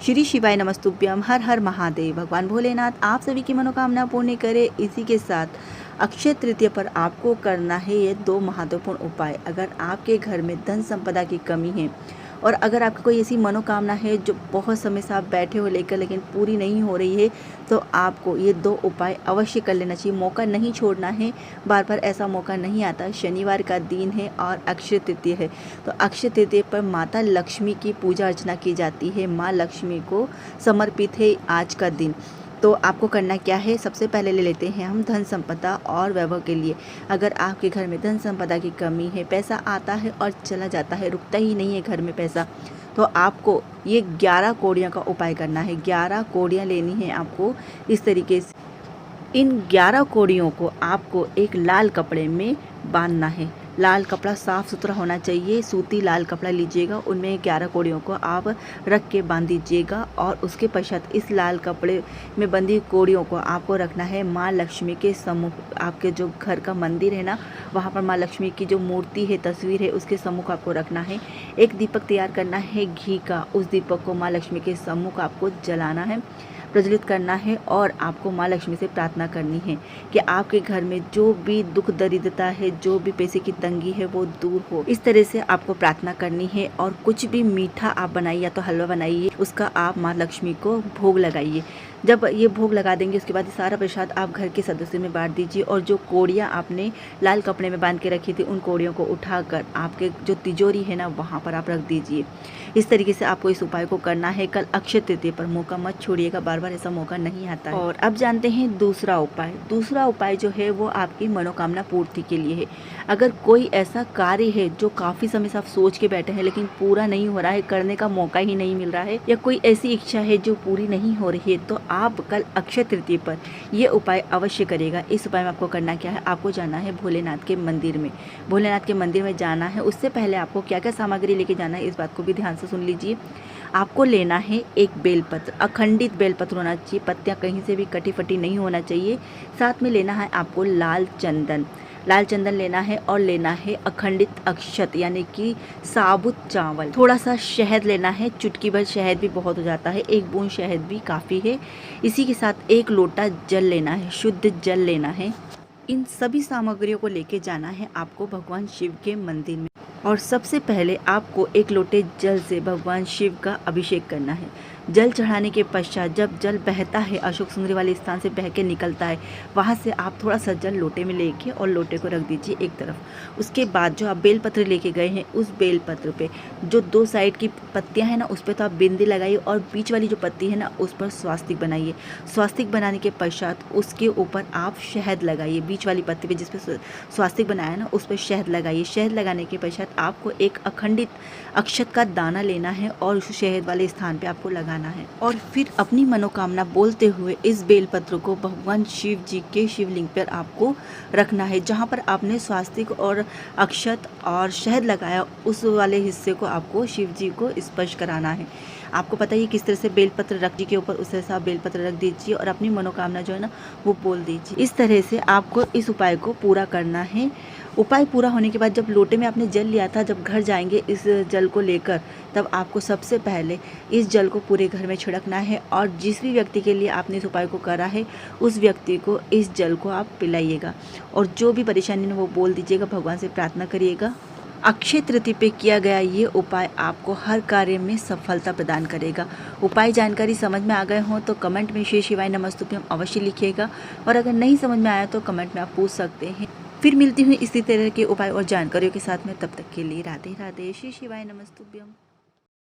श्री शिवाय नमस्तुभ्यम, हर हर महादेव। भगवान भोलेनाथ आप सभी की मनोकामना पूर्ण करे। इसी के साथ अक्षय तृतीया पर आपको करना है ये 2 महत्वपूर्ण उपाय। अगर आपके घर में धन संपदा की कमी है और अगर आपकी कोई ऐसी मनोकामना है जो बहुत समय से आप बैठे हो लेकर लेकिन पूरी नहीं हो रही है, तो आपको ये 2 उपाय अवश्य कर लेना चाहिए। मौका नहीं छोड़ना है, बार बार ऐसा मौका नहीं आता। शनिवार का दिन है और अक्षय तृतीया है, तो अक्षय तृतीया पर माता लक्ष्मी की पूजा अर्चना की जाती है। माँ लक्ष्मी को समर्पित है आज का दिन। तो आपको करना क्या है, सबसे पहले ले लेते हैं हम धन संपदा और वैभव के लिए। अगर आपके घर में धन संपदा की कमी है, पैसा आता है और चला जाता है, रुकता ही नहीं है घर में पैसा, तो आपको ये 11 कौड़ियों का उपाय करना है। 11 कौड़ियाँ लेनी है आपको इस तरीके से। इन 11 कौड़ियों को आपको एक लाल कपड़े में बांधना है। लाल कपड़ा साफ़ सुथरा होना चाहिए, सूती लाल कपड़ा लीजिएगा, उनमें 11 कौड़ियों को आप रख के बांध दीजिएगा। और उसके पश्चात इस लाल कपड़े में बंधी कौड़ियों को आपको रखना है माँ लक्ष्मी के सम्मुख। आपके जो घर का मंदिर है ना, वहाँ पर माँ लक्ष्मी की जो मूर्ति है, तस्वीर है, उसके सम्मुख आपको रखना है। एक दीपक तैयार करना है घी का, उस दीपक को माँ लक्ष्मी के सम्मुख आपको जलाना है, प्रज्वलित करना है। और आपको माँ लक्ष्मी से प्रार्थना करनी है कि आपके घर में जो भी दुख दरिद्रता है, जो भी पैसे की तंगी है, वो दूर हो। इस तरह से आपको प्रार्थना करनी है। और कुछ भी मीठा आप बनाइए, या तो हलवा बनाइए, उसका आप माँ लक्ष्मी को भोग लगाइए। जब ये भोग लगा देंगे, उसके बाद सारा प्रसाद आप घर के सदस्यों में बांट दीजिए। और जो कौड़ियाँ आपने लाल कपड़े में बांध के रखी थी, उन कौड़ियों को उठाकर आपके जो तिजोरी है ना, वहाँ पर आप रख दीजिए। इस तरीके से आपको इस उपाय को करना है। कल अक्षय तृतीया पर मौका मत छोड़िएगा, बार बार ऐसा मौका नहीं आता है। और अब जानते हैं दूसरा उपाय। दूसरा उपाय जो है वो आपकी मनोकामना पूर्ति के लिए है। अगर कोई ऐसा कार्य है जो काफ़ी समय से आप सोच के बैठे हैं लेकिन पूरा नहीं हो रहा है, करने का मौका ही नहीं मिल रहा है, या कोई ऐसी इच्छा है जो पूरी नहीं हो रही है, तो आप कल अक्षय तृतीया पर ये उपाय अवश्य करेगा। इस उपाय में आपको करना क्या है, आपको जाना है भोलेनाथ के मंदिर में। भोलेनाथ के मंदिर में जाना है। उससे पहले आपको क्या क्या सामग्री लेके जाना है, इस बात को भी ध्यान से सुन लीजिए। आपको लेना है एक बेलपत्र, अखंडित बेलपत्र होना चाहिए, पत्तियां कहीं से भी कटी फटी नहीं होना चाहिए। साथ में लेना है आपको लाल चंदन, लाल चंदन लेना है। और लेना है अखंडित अक्षत यानी कि साबुत चावल। थोड़ा सा शहद लेना है, चुटकी भर शहद भी बहुत हो जाता है, 1 बूंद शहद भी काफ़ी है। इसी के साथ 1 लोटा जल लेना है, शुद्ध जल लेना है। इन सभी सामग्रियों को लेके जाना है आपको भगवान शिव के मंदिर में। और सबसे पहले आपको 1 लोटे जल से भगवान शिव का अभिषेक करना है। जल चढ़ाने के पश्चात जब जल बहता है, अशोक सुंदरी वाले स्थान से बह के निकलता है, वहाँ से आप थोड़ा सा जल लोटे में लेके और लोटे को रख दीजिए एक तरफ। उसके बाद जो आप बेलपत्र लेके गए हैं, उस बेलपत्र पे जो 2 साइड की पत्तियां हैं ना, उस पर तो आप बिंदी लगाइए, और बीच वाली जो पत्ती है ना, उस पर स्वास्तिक बनाइए। स्वास्तिक बनाने के पश्चात उसके ऊपर आप शहद लगाइए। बीच वाली पत्ती पे जिस पे स्वास्तिक बनाया ना, उस पर शहद लगाइए। शहद लगाने के पश्चात आपको एक अखंडित अक्षत का दाना लेना है और उस शहद वाले स्थान पे आपको लगाना है। और फिर अपनी मनोकामना बोलते हुए इस बेलपत्र को भगवान शिव जी के शिवलिंग पर आपको रखना है। जहाँ पर आपने स्वास्तिक और अक्षत और शहद लगाया, उस वाले हिस्से को आपको शिव जी को स्पर्श कराना है। आपको पता ही किस तरह से बेलपत्र रख जी के ऊपर उस तरह से आप बेलपत्र रख दीजिए और अपनी मनोकामना जो है ना, वो बोल दीजिए। इस तरह से आपको इस उपाय को पूरा करना है। उपाय पूरा होने के बाद जब लोटे में आपने जल लिया था, जब घर जाएंगे इस जल को लेकर, तब आपको सबसे पहले इस जल को पूरे घर में छिड़कना है। और जिस भी व्यक्ति के लिए आपने इस उपाय को करा है, उस व्यक्ति को इस जल को आप पिलाइएगा। और जो भी परेशानी है वो बोल दीजिएगा, भगवान से प्रार्थना करिएगा। अक्षय तृतीया पे किया गया ये उपाय आपको हर कार्य में सफलता प्रदान करेगा। उपाय जानकारी समझ में आ गए हों तो कमेंट में श्री शिवाय नमस्तुभ्यम अवश्य लिखिएगा। और अगर नहीं समझ में आया तो कमेंट में आप पूछ सकते हैं। फिर मिलती हूँ इसी तरह के उपाय और जानकारियों के साथ में। तब तक के लिए राधे राधे, श्री शिवाय नमस्तुभ्यम।